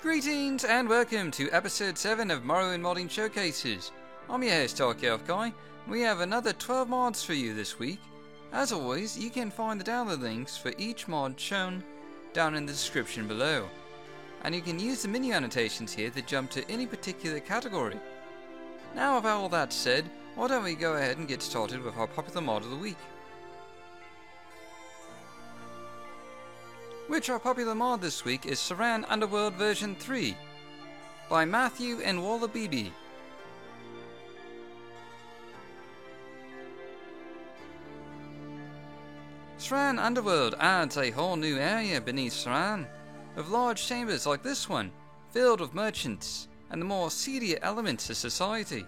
Greetings and welcome to episode 7 of Morrowind Modding Showcases. I'm your host Dark Elf Guy. We have another 12 mods for you this week. As always, you can find the download links for each mod shown down in the description below. And you can use the menu annotations here to jump to any particular category. Now with all that said, why don't we go ahead and get started with our popular mod of the week. Our popular mod this week is Saran Underworld version 3 by Matthew and Walla BB. Saran Underworld adds a whole new area beneath Saran, with large chambers like this one, filled with merchants and the more seedier elements of society.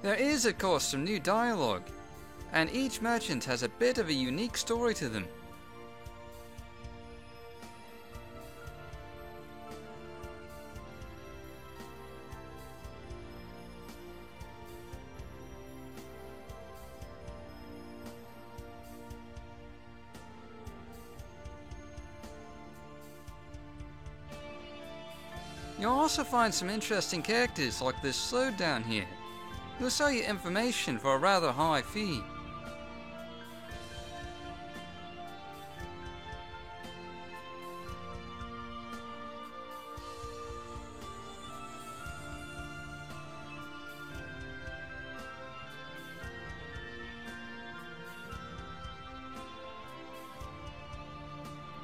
There is of course some new dialogue, and each merchant has a bit of a unique story to them. You'll also find some interesting characters like this slowdown here. He'll sell you information for a rather high fee.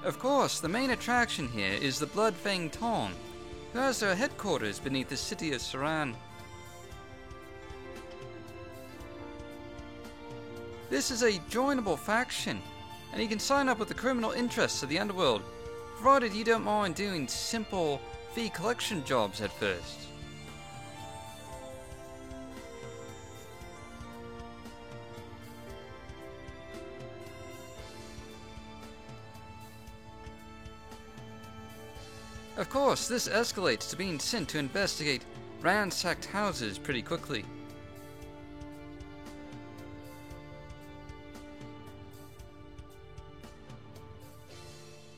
Of course, the main attraction here is the Bloodfang Tong, who has their headquarters beneath the city of Saran. This is a joinable faction, and you can sign up with the criminal interests of the underworld, provided you don't mind doing simple fee collection jobs at first. Of course, this escalates to being sent to investigate ransacked houses pretty quickly.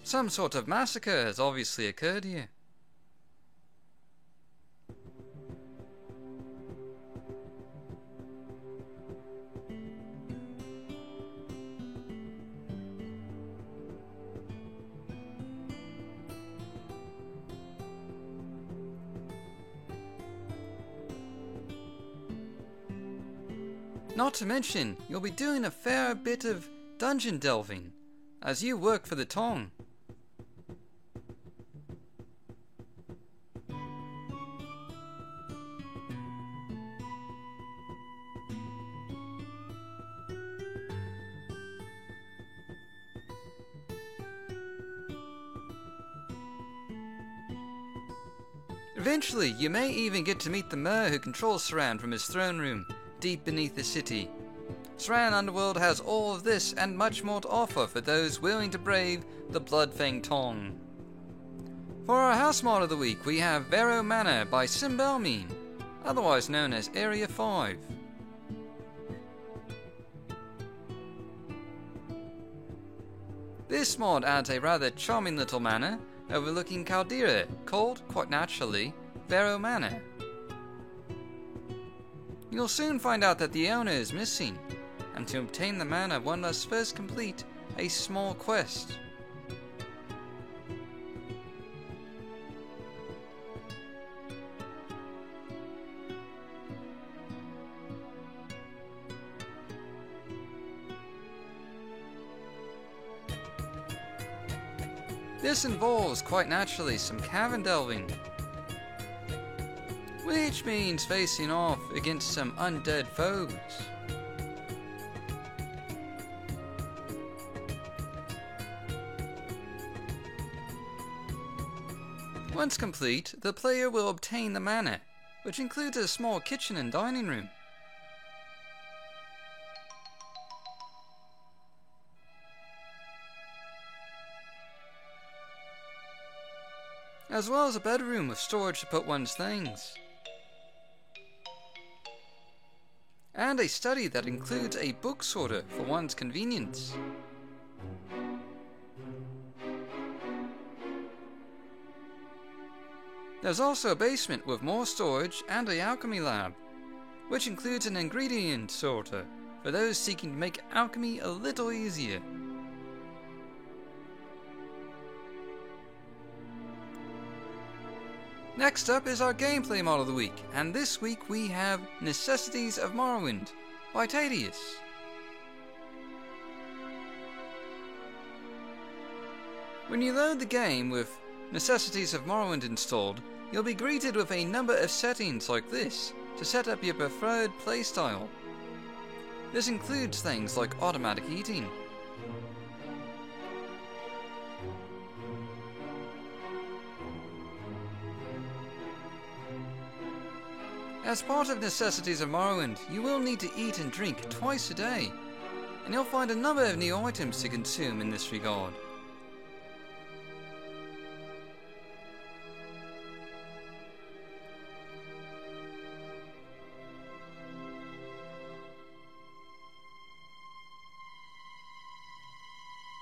Some sort of massacre has obviously occurred here. Not to mention, you'll be doing a fair bit of dungeon delving as you work for the Tong. Eventually, you may even get to meet the Mer who controls Saran from his throne room, deep beneath the city. Saran Underworld has all of this and much more to offer for those willing to brave the Bloodfang Tong. For our house mod of the week, we have Vero Manor by Simbelmine, otherwise known as Area 5. This mod adds a rather charming little manor overlooking Caldera, called, quite naturally, Vero Manor. You'll soon find out that the owner is missing, and to obtain the manor one must first complete a small quest. This involves, quite naturally, some cavern delving, which means facing off against some undead foes. Once complete, the player will obtain the manor, which includes a small kitchen and dining room. As well as a bedroom with storage to put one's things. and a study that includes a book sorter for one's convenience. There's also a basement with more storage and a alchemy lab, which includes an ingredient sorter for those seeking to make alchemy a little easier. Next up is our gameplay mod of the week, and this week we have Necessities of Morrowind by Tadius. When you load the game with Necessities of Morrowind installed, you'll be greeted with a number of settings like this to set up your preferred playstyle. This includes things like automatic eating, as part of Necessities of Morrowind, you will need to eat and drink twice a day, and you'll find a number of new items to consume in this regard.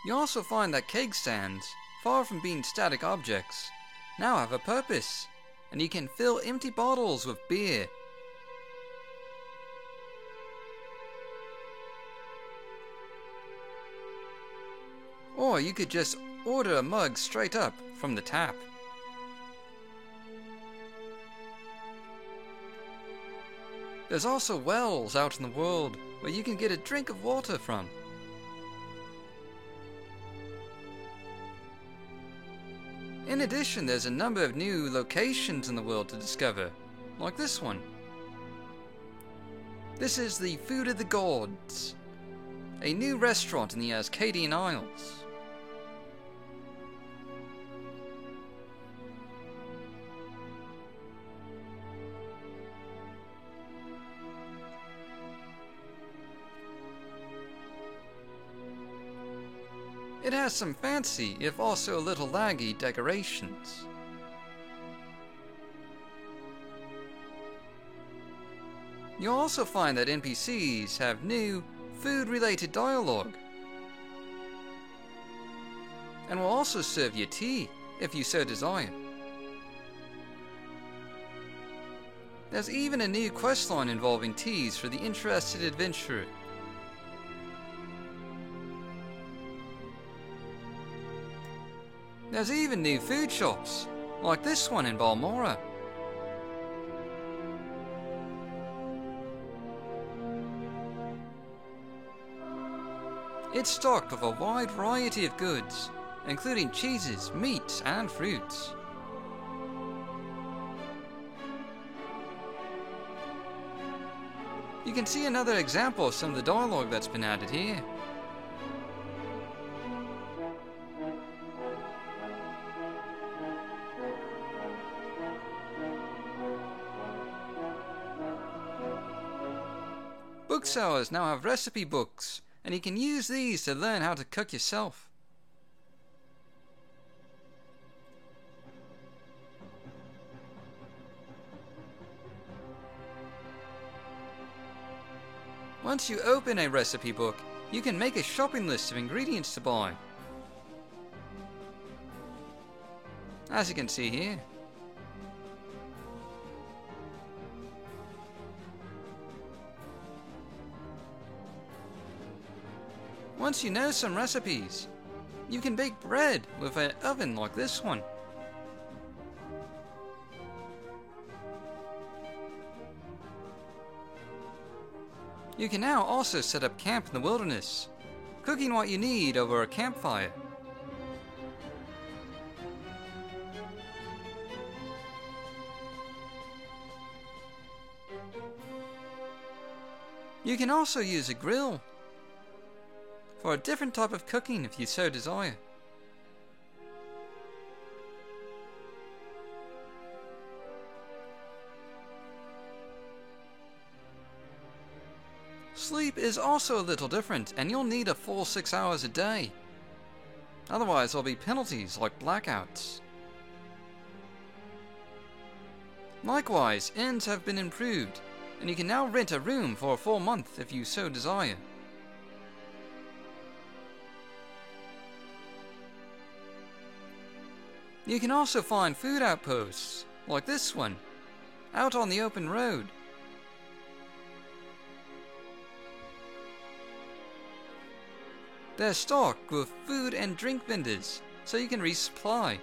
You also find that keg stands, far from being static objects, now have a purpose, and you can fill empty bottles with beer. Or you could just order a mug straight up from the tap. There's also wells out in the world where you can get a drink of water from. In addition, there's a number of new locations in the world to discover, like this one. This is the Food of the Gods, a new restaurant in the Ascadian Isles. It has some fancy, if also a little laggy, decorations. You'll also find that NPCs have new, food-related dialogue, and will also serve you tea, if you so desire. There's even a new questline involving teas for the interested adventurer. There's even new food shops, like this one in Balmora. It's stocked with a wide variety of goods, including cheeses, meats, and fruits. You can see another example of some of the dialogue that's been added here. Booksellers now have recipe books, and you can use these to learn how to cook yourself. Once you open a recipe book, you can make a shopping list of ingredients to buy, as you can see here. Once you know some recipes, you can bake bread with an oven like this one. You can now also set up camp in the wilderness, cooking what you need over a campfire. You can also use a grill for a different type of cooking if you so desire. Sleep is also a little different, and you'll need a full 6 hours a day. Otherwise there'll be penalties like blackouts. Likewise, inns have been improved, and you can now rent a room for a full month if you so desire. You can also find food outposts, like this one, out on the open road. They're stocked with food and drink vendors, so you can resupply.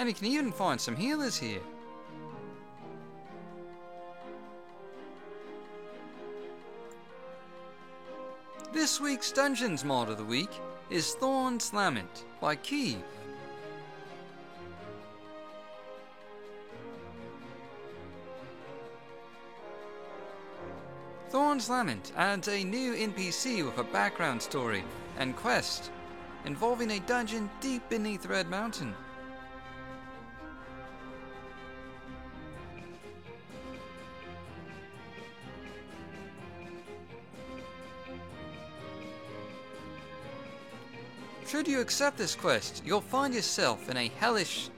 And you can even find some healers here. This week's Dungeons mod of the week is Thorn's Lament by Keeve. Thorn's Lament adds a new NPC with a background story and quest involving a dungeon deep beneath Red Mountain. Should you accept this quest, you'll find yourself in a hellish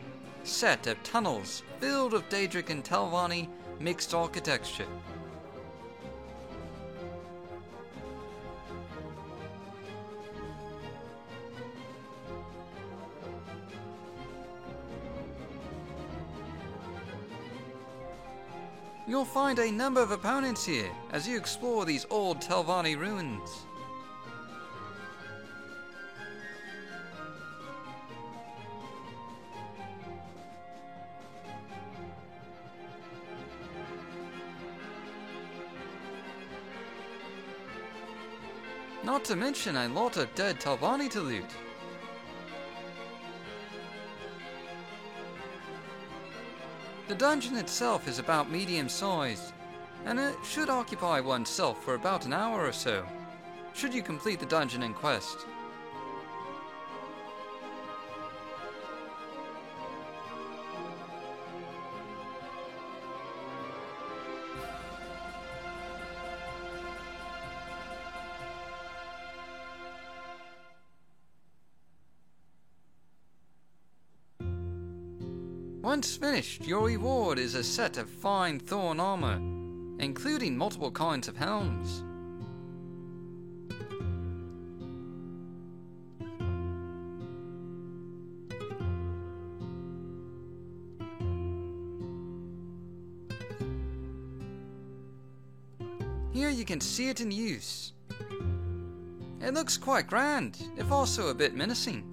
set of tunnels filled with Daedric and Telvanni mixed architecture. You'll find a number of opponents here as you explore these old Telvanni ruins. Not to mention a lot of dead Telvanni to loot. The dungeon itself is about medium sized, and it should occupy oneself for about an hour or so, should you complete the dungeon and quest. Once finished, your reward is a set of fine thorn armor, including multiple kinds of helms. Here you can see it in use. It looks quite grand, if also a bit menacing.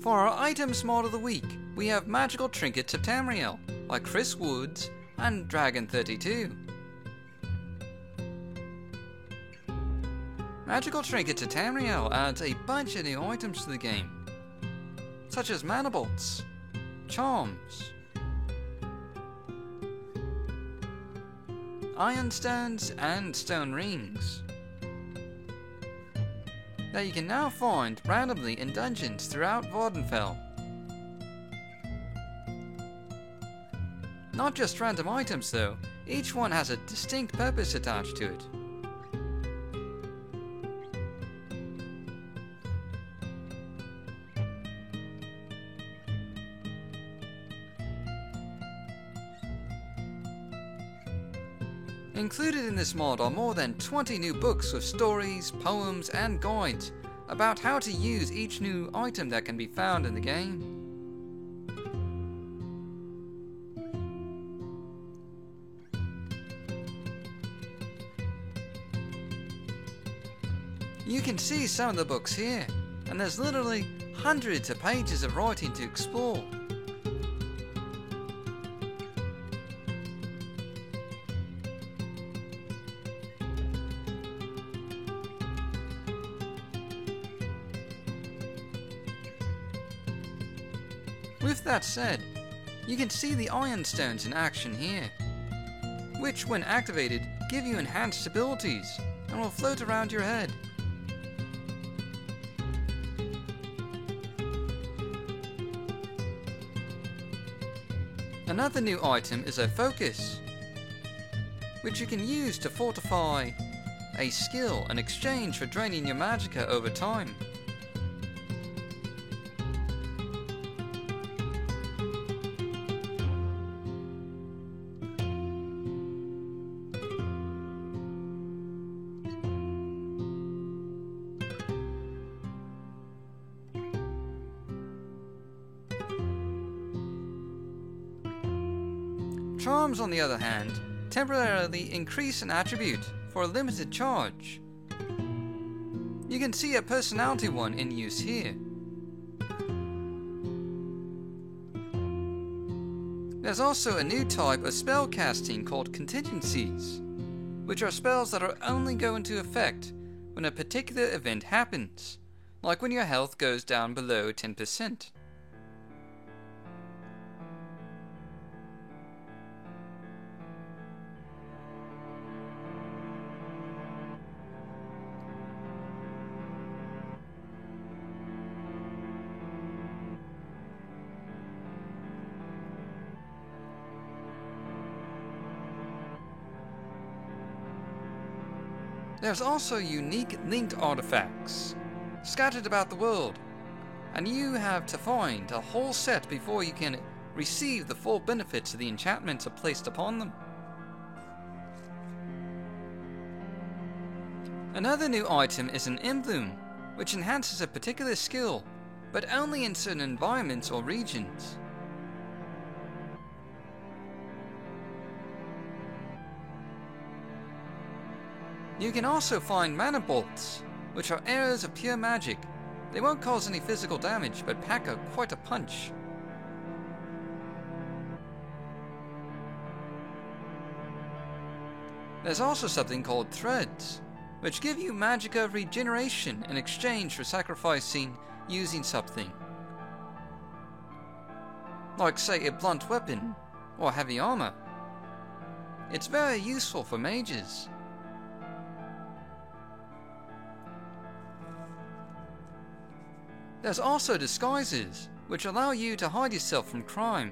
For our items mod of the week, we have Magical Trinkets of Tamriel by Chris Woods and Dragon32. Magical Trinkets of Tamriel adds a bunch of new items to the game, such as mana bolts, charms, iron stones, and stone rings that you can now find randomly in dungeons throughout Vvardenfell. Not just random items though, each one has a distinct purpose attached to it. Included in this mod are more than 20 new books with stories, poems, and guides about how to use each new item that can be found in the game. You can see some of the books here, and there's literally hundreds of pages of writing to explore. With that said, you can see the Iron Stones in action here, which when activated give you enhanced abilities and will float around your head. Another new item is a focus, which you can use to fortify a skill in exchange for draining your magicka over time. Charms, on the other hand, temporarily increase an attribute for a limited charge. You can see a personality one in use here. There's also a new type of spell casting called contingencies, which are spells that are only go into effect when a particular event happens, like when your health goes down below 10%. There's also unique linked artifacts scattered about the world, and you have to find a whole set before you can receive the full benefits of the enchantments placed upon them. Another new item is an emblem, which enhances a particular skill, but only in certain environments or regions. You can also find mana bolts, which are arrows of pure magic. They won't cause any physical damage, but pack quite a punch. There's also something called threads, which give you magicka regeneration in exchange for sacrificing using something. Like, say, a blunt weapon or heavy armor. It's very useful for mages. There's also disguises, which allow you to hide yourself from crime.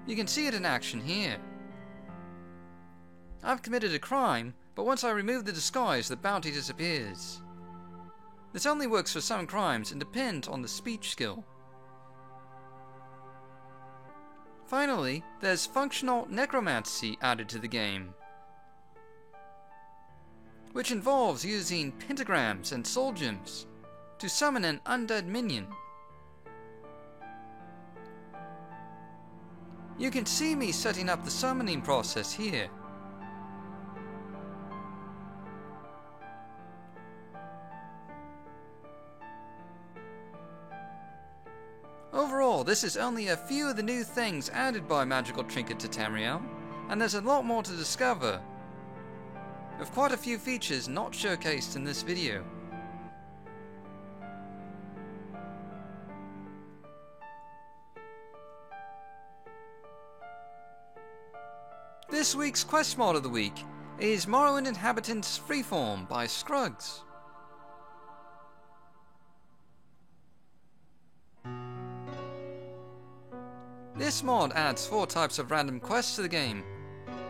You can see it in action here. I've committed a crime, but once I remove the disguise, the bounty disappears. This only works for some crimes and depends on the speech skill. Finally, there's functional necromancy added to the game, which involves using pentagrams and soul gems to summon an undead minion. You can see me setting up the summoning process here. Overall, this is only a few of the new things added by Magical Trinket to Tamriel, and there's a lot more to discover, with quite a few features not showcased in this video. This week's quest mod of the week is Morrowind Inhabitants Freeform by Scruggs. This mod adds 4 types of random quests to the game,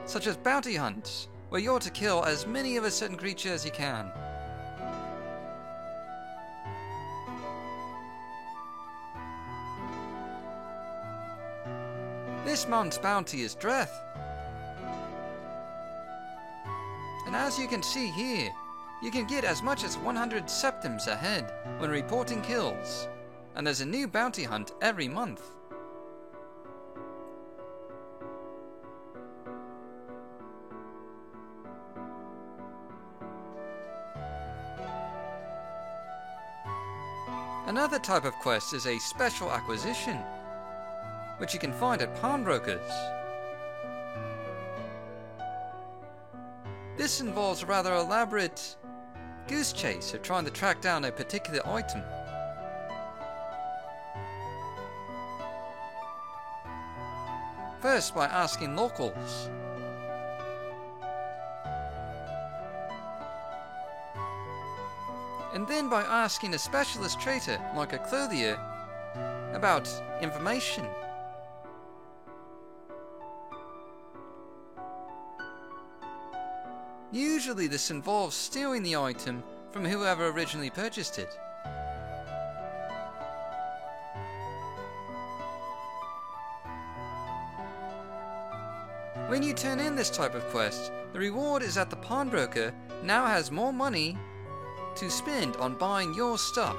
such as bounty hunts, where you're to kill as many of a certain creature as you can. This month's bounty is Dreth. And as you can see here, you can get as much as 100 septims ahead when reporting kills, and there's a new bounty hunt every month. Another type of quest is a special acquisition, which you can find at pawnbrokers. This involves a rather elaborate goose chase of trying to track down a particular item. First, by asking locals. and then by asking a specialist trader like a clothier about information. Usually this involves stealing the item from whoever originally purchased it. When you turn in this type of quest, the reward is that the pawnbroker now has more money to spend on buying your stuff.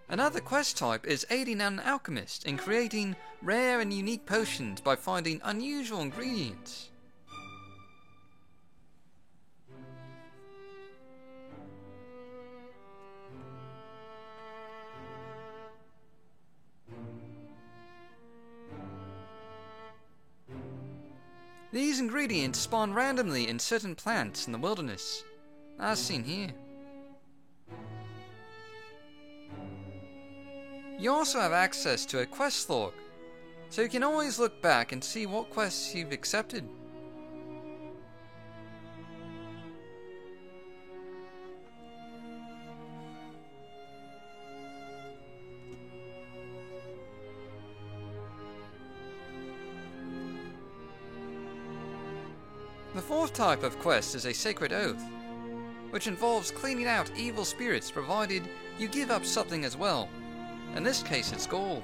Another quest type is aiding an alchemist in creating rare and unique potions by finding unusual ingredients. These ingredients spawn randomly in certain plants in the wilderness, as seen here. You also have access to a quest log, so you can always look back and see what quests you've accepted. The fourth type of quest is a sacred oath, which involves cleaning out evil spirits provided you give up something as well. In this case, it's gold.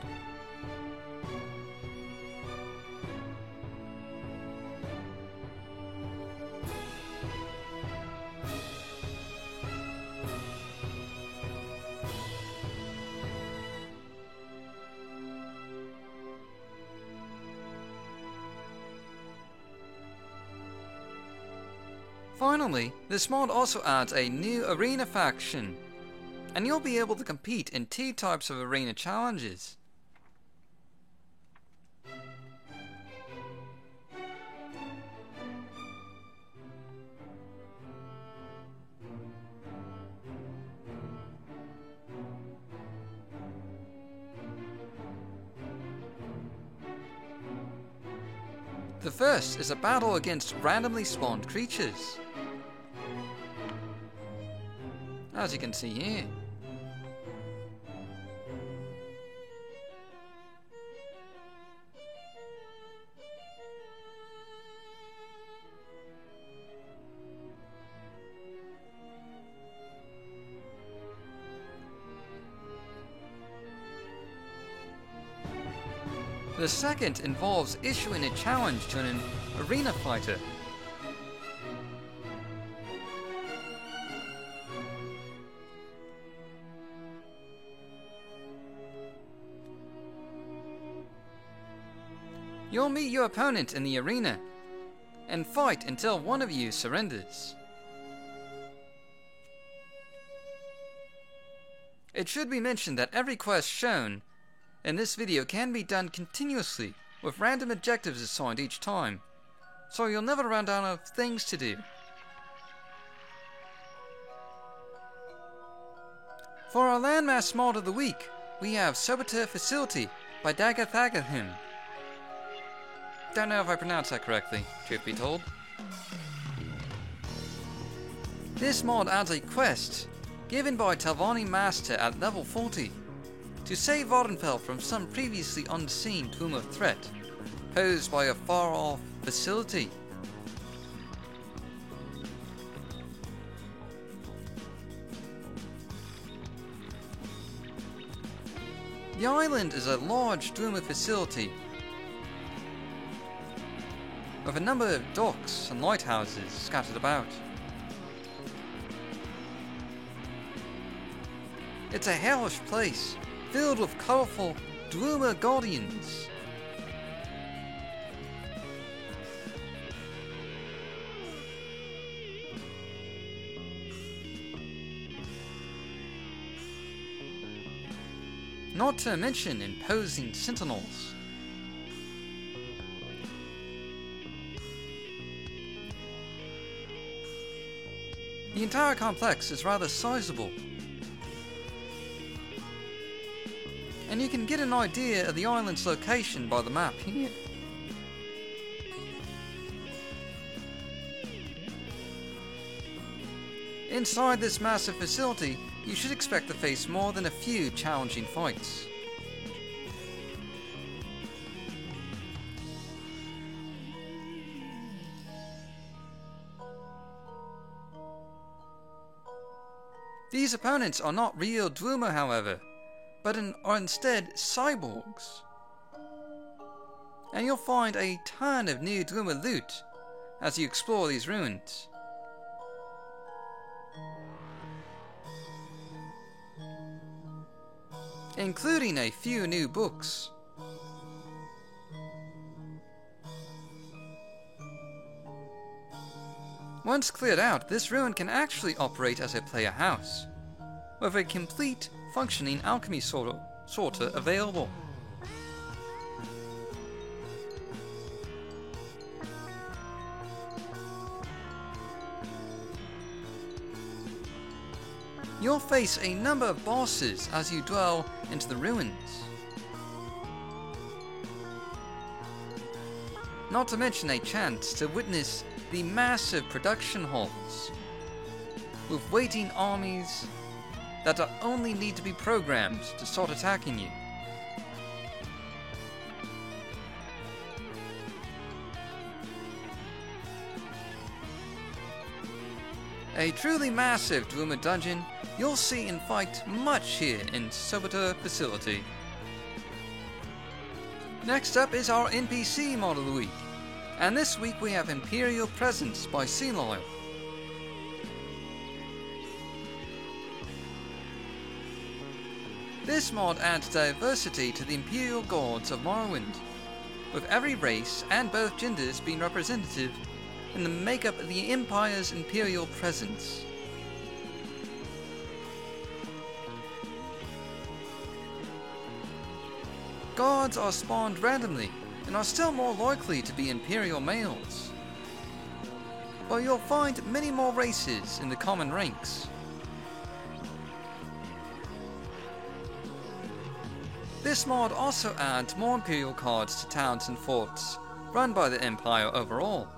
Finally, this mod also adds a new arena faction, and you'll be able to compete in 2 types of arena challenges. The first is a battle against randomly spawned creatures, as you can see here. The second involves issuing a challenge to an arena fighter. You'll meet your opponent in the arena and fight until one of you surrenders. It should be mentioned that every quest shown in this video can be done continuously, with random objectives assigned each time, so you'll never run out of things to do. For our landmass mod of the week, we have Servitor Facility by Dagathagahim. Don't know if I pronounced that correctly, truth be told. This mod adds a quest given by Telvanni Master at level 40 to save Vvardenfell from some previously unseen tomb of threat posed by a far-off facility. The island is a large Dwemer facility with a number of docks and lighthouses scattered about. It's a hellish place, filled with colourful Dwemer guardians. Not to mention imposing sentinels. The entire complex is rather sizable. and you can get an idea of the island's location by the map here. Inside this massive facility, you should expect to face more than a few challenging fights. These opponents are not real Dwemer, however, but are instead cyborgs. And you'll find a ton of new Dwemer loot as you explore these ruins. Including a few new books. Once cleared out, this ruin can actually operate as a player house, with a complete functioning alchemy sorter available. You'll face a number of bosses as you dwell into the ruins. Not to mention a chance to witness the massive production halls, with waiting armies that only need to be programmed to start attacking you. A truly massive Dwemer dungeon you'll see and fight much here in Sobiter Facility. Next up is our NPC mod of the week, and this week we have Imperial Presence by Sea Lyle. This mod adds diversity to the Imperial Guards of Morrowind, with every race and both genders being representative in the makeup of the Empire's Imperial Presence. Guards are spawned randomly and are still more likely to be Imperial males, but you'll find many more races in the common ranks. This mod also adds more Imperial cards to towns and forts run by the Empire overall,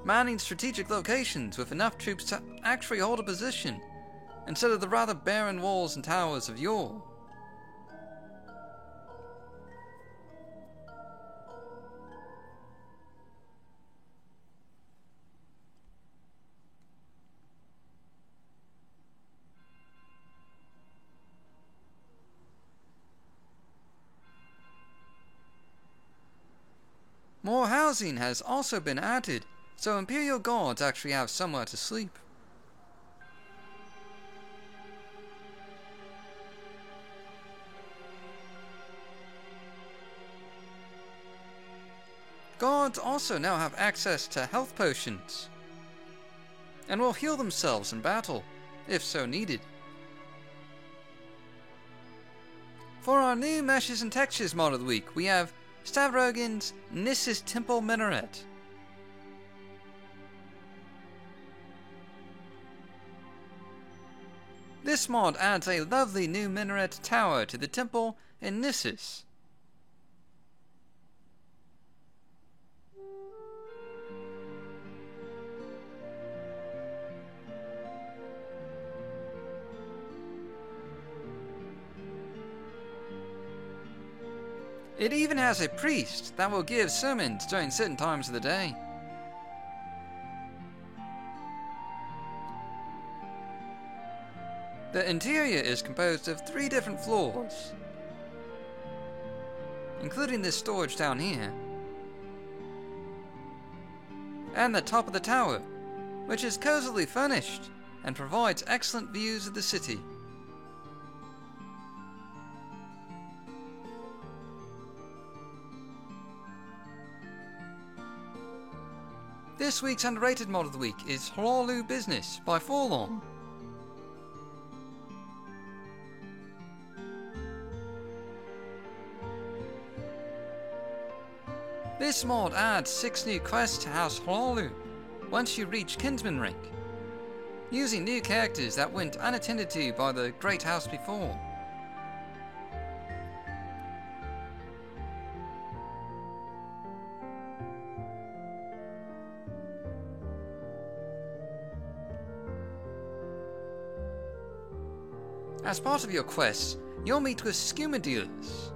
manning strategic locations with enough troops to actually hold a position instead of the rather barren walls and towers of yore. More housing has also been added, so Imperial Guards actually have somewhere to sleep. Guards also now have access to health potions, and will heal themselves in battle, if so needed. For our new Meshes and Textures mod of the week, we have Stavrogin's Nissus Temple Minaret. This mod adds a lovely new minaret tower to the temple in Nissus. It even has a priest that will give sermons during certain times of the day. The interior is composed of 3 different floors, including this storage down here, and the top of the tower, which is cozily furnished and provides excellent views of the city. This week's underrated mod of the week is Hlaalu Business by Forlorn. This mod adds 6 new quests to House Hlaalu once you reach Kinsman rank, using new characters that went unattended to by the Great House before. As part of your quest, you'll meet with skooma dealers.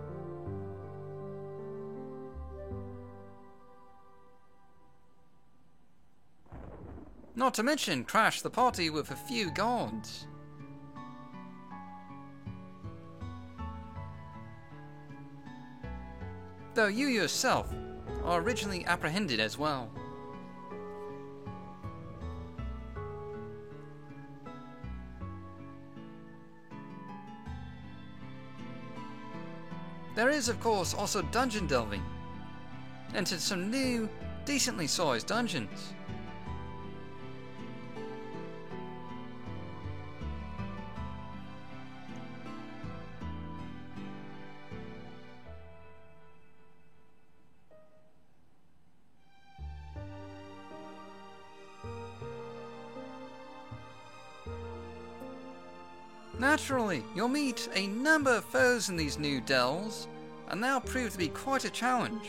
Not to mention crash the party with a few guards. Though you yourself are originally apprehended as well. There is, of course, also dungeon delving. Entered some new, decently sized dungeons. Naturally, you'll meet a number of foes in these new dells, and they'll prove to be quite a challenge.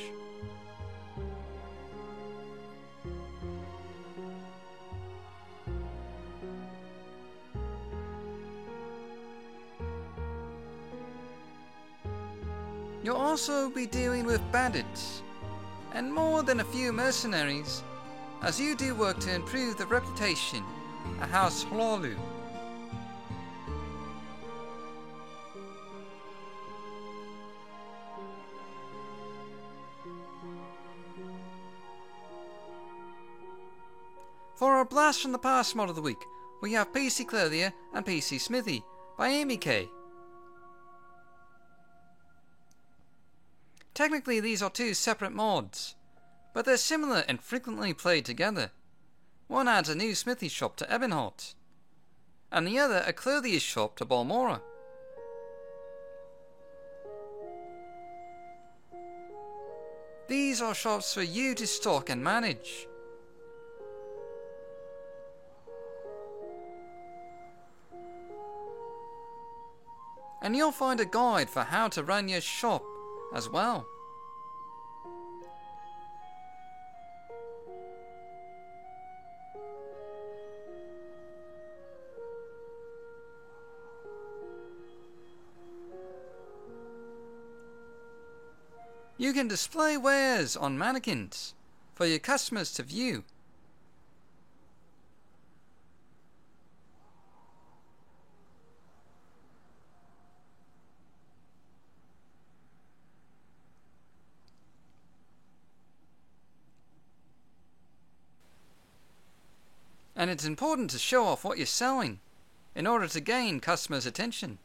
You'll also be dealing with bandits, and more than a few mercenaries, as you do work to improve the reputation of House Hlaalu. For our Blast from the Past mod of the week, we have PC Clothier and PC Smithy by Amy K. Technically these are two separate mods, but they're similar and frequently played together. One adds a new smithy shop to Ebonheart, and the other a clothier shop to Balmora. These are shops for you to stock and manage. And you'll find a guide for how to run your shop as well. You can display wares on mannequins for your customers to view. And it's important to show off what you're selling in order to gain customers' attention.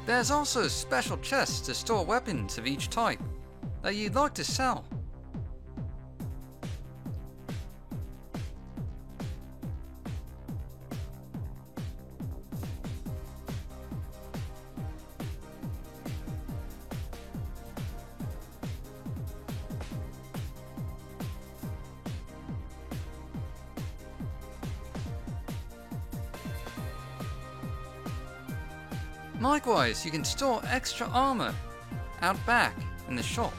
There's also special chests to store weapons of each type that you'd like to sell. Likewise, you can store extra armor out back in the shop.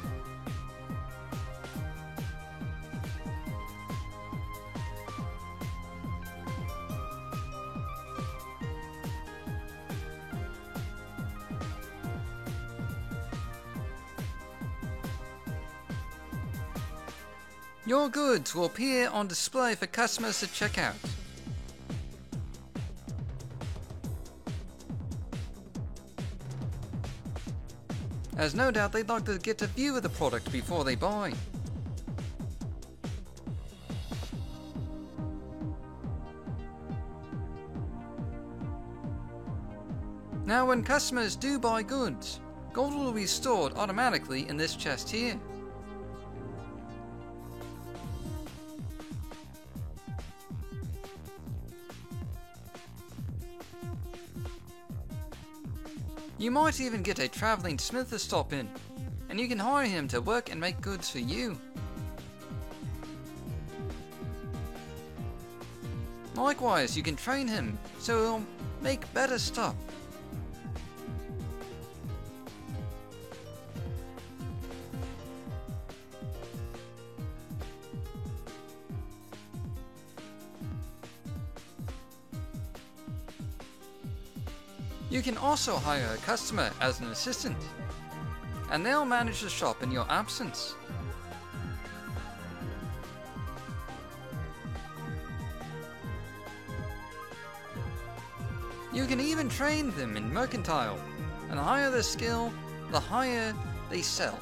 Your goods will appear on display for customers to check out. As no doubt they'd like to get a view of the product before they buy. Now when customers do buy goods, gold will be stored automatically in this chest here. You might even get a travelling smith to stop in, and you can hire him to work and make goods for you. Likewise, you can train him so he'll make better stuff. You can also hire a customer as an assistant, and they'll manage the shop in your absence. You can even train them in mercantile, and the higher their skill, the higher they sell.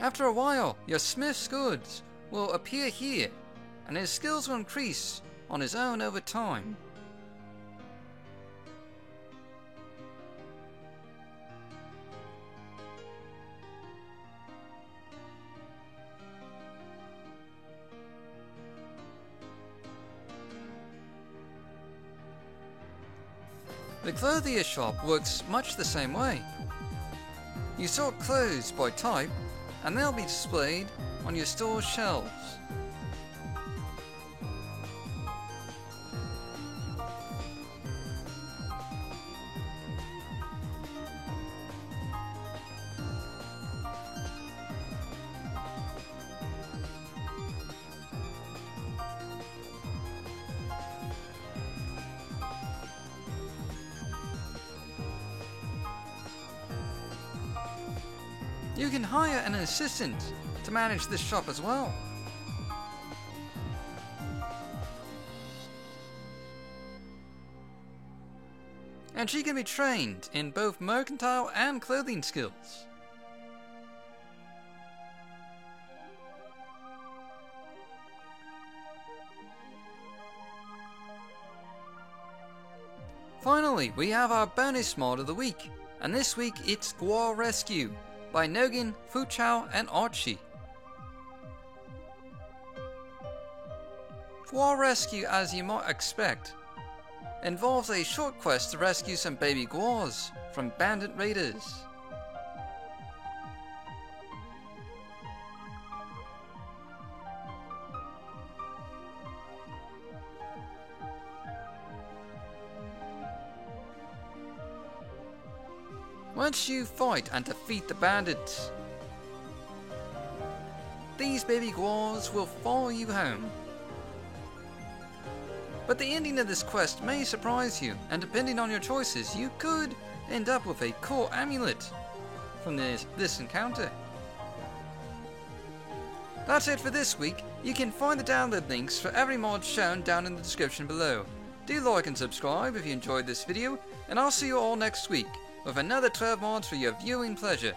After a while, your smith's goods will appear here, and his skills will increase on his own over time. The clothier shop works much the same way. You sort clothes by type, and they'll be displayed on your store's shelves. You can hire an assistant to manage this shop as well. And she can be trained in both mercantile and clothing skills. Finally, we have our bonus mod of the week, and this week it's Gua Rescue by Nogin, Fuchao, and Archie. Gua Rescue, as you might expect, involves a short quest to rescue some baby guas from bandit raiders. Once you fight and defeat the bandits, these baby guas will follow you home. But the ending of this quest may surprise you, and depending on your choices, you could end up with a cool amulet from this encounter. That's it for this week. You can find the download links for every mod shown down in the description below. Do like and subscribe if you enjoyed this video, and I'll see you all next week with another 12 mods for your viewing pleasure.